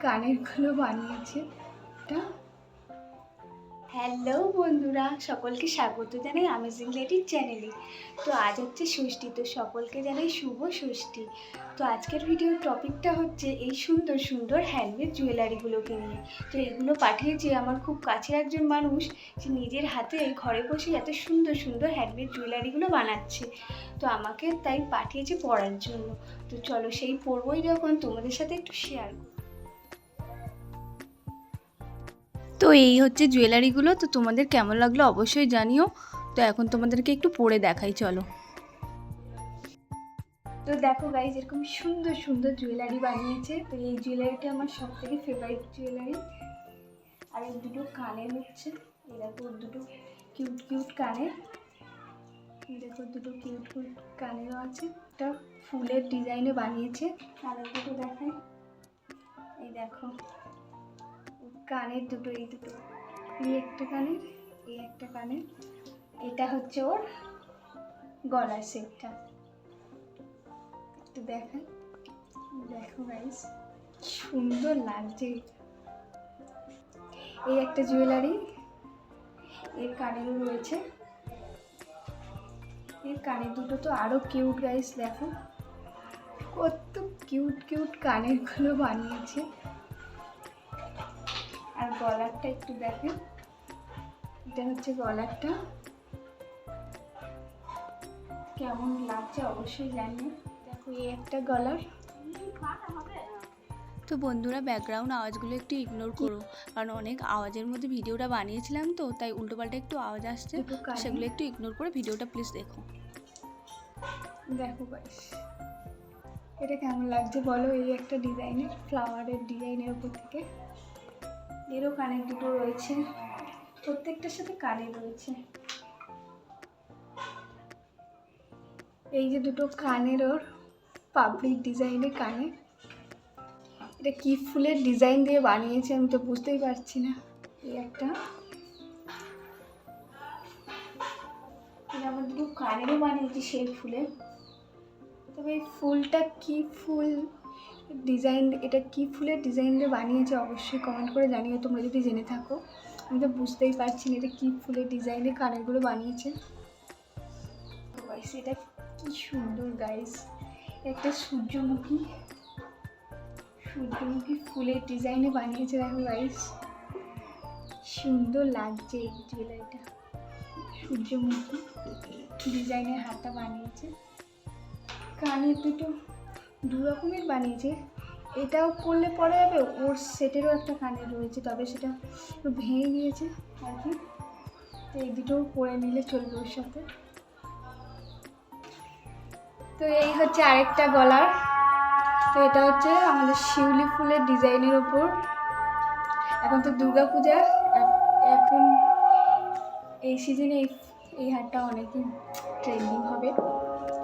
কানেরগুলো বানিয়েছে। এটা হ্যালো বন্ধুরা, সকলকে স্বাগত জানাই অ্যামেজিং লেডির চ্যানেলে। তো আজ হচ্ছে ষষ্ঠী, তো সকলকে জানাই শুভ ষষ্ঠী। তো আজকের ভিডিওর টপিকটা হচ্ছে এই সুন্দর সুন্দর হ্যান্ডমেড জুয়েলারিগুলোকে নিয়ে। তো এগুলো পাঠিয়েছে আমার খুব কাছের একজন মানুষ, যে নিজের হাতে ঘরে বসে এত সুন্দর সুন্দর হ্যান্ডমেড জুয়েলারিগুলো বানাচ্ছে। তো আমাকে তাই পাঠিয়েছে পড়ার জন্য। তো চলো সেই পড়বই যখন তোমাদের সাথে একটু শেয়ার করব। তো এই হচ্ছে জুয়েলারিগুলো। তো তোমাদের কেমন লাগলো অবশ্যই জানিও। তো এখন তোমাদেরকে একটু পরে দেখাই, চলো। তো দেখো গাইজ, এরকম সুন্দর সুন্দর জুয়েলারি বানিয়েছে। তো এই জুয়েলারিটা আমার সব থেকে ফেভারিট জুয়েলারি। আর এই দুটো কানের হচ্ছে, এই দেখো দুটো কিউট কিউট কানের, এই দেখো দুটো কিউট কিউট কানেরও আছে। একটা ফুলের ডিজাইনে বানিয়েছে। কানের দুটো দেখায়, এই দেখো কানের দুটো, এই দুটো, এই একটা কানের, এই একটা কানের। এটা হচ্ছে ওর গলার সেটটা, একটু দেখাই। দেখো গাইস, সুন্দর লাগছে। এই একটা জুয়েলারি, এর কানেরও রয়েছে। এর কানের দুটো তো আরো কিউট গাইস, দেখো কত কিউট কিউট কানেরগুলো বানিয়েছে। আর গলারটা একটু দেখেন, এটা হচ্ছে গলারটা, কেমন লাগছে অবশ্যই জানিও। দেখো এই একটা গলার। তো বন্ধুরা, ব্যাকগ্রাউন্ড আওয়াজগুলো একটু ইগনোর করো, কারণ অনেক আওয়াজের মধ্যে ভিডিওটা বানিয়েছিলাম, তো তাই উল্টোপাল্টা একটু আওয়াজ আসছে, সেগুলো একটু ইগনোর করে ভিডিওটা প্লিজ দেখো। দেখো গাইস, এটা কেমন লাগছে বলো? এই একটা ডিজাইনের, ফ্লাওয়ারের ডিজাইনের উপর থেকে এরও কানের দুটো রয়েছে, প্রত্যেকটার সাথে কানের রয়েছে। এই যে দুটো কানের, ওর পাবলিক ডিজাইনের কানের। এটা কি ফুলের ডিজাইন দিয়ে বানিয়েছে আমি তো বুঝতেই পারছি না। এই একটা, আমার দুটো কানেরও বানিয়েছি সেই ফুলের। তবে এই ফুলটা কি ফুল ডিজাইন, এটা কি ফুলের ডিজাইন দিয়ে বানিয়েছে অবশ্যই কমেন্ট করে জানিও তোমরা যদি জেনে থাকো। আমি তো বুঝতেই পারছি না এটা কি ফুলের ডিজাইনে কানেরগুলো বানিয়েছে। এটা কি সুন্দর গাইস, একটা সূর্যমুখী ফুলের ডিজাইনে বানিয়েছে। দেখো গাইস, সুন্দর লাগছে এই জুয়েলারিটা। সূর্যমুখী ডিজাইনের হাতটা বানিয়েছে। কানের দুটো দু রকমের বানিয়েছে। এটাও করলে পরে যাবে, ওর সেটেরও একটা কানের রয়েছে, তবে সেটা একটু ভেঙে গিয়েছে আর কি। তো এই দুটো পরে নিলে চলবে ওর সাথে। তো এই হচ্ছে আরেকটা গলার। তো এটা হচ্ছে আমাদের শিউলি ফুলের ডিজাইনের ওপর। এখন তো দুর্গা পূজা, এখন এই সিজনে এই হারটা অনেকই ট্রেন্ডিং হবে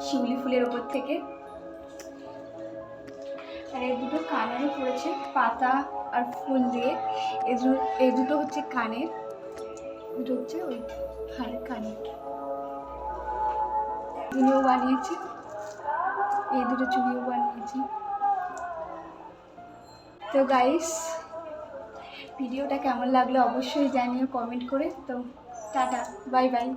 শিউলি ফুলের ওপর থেকে। আর এই দুটো কানেরও পড়েছে পাতা আর ফুল দিয়ে। এই দুটো হচ্ছে কানের, দুটো হচ্ছে ওই হারের কানের। চুড়িও বানিয়েছি, এই দুটো চুড়িও বানিয়েছি। তো গাইস, ভিডিওটা কেমন লাগলো অবশ্যই জানিও কমেন্ট করে। তো টাটা, বাই বাই।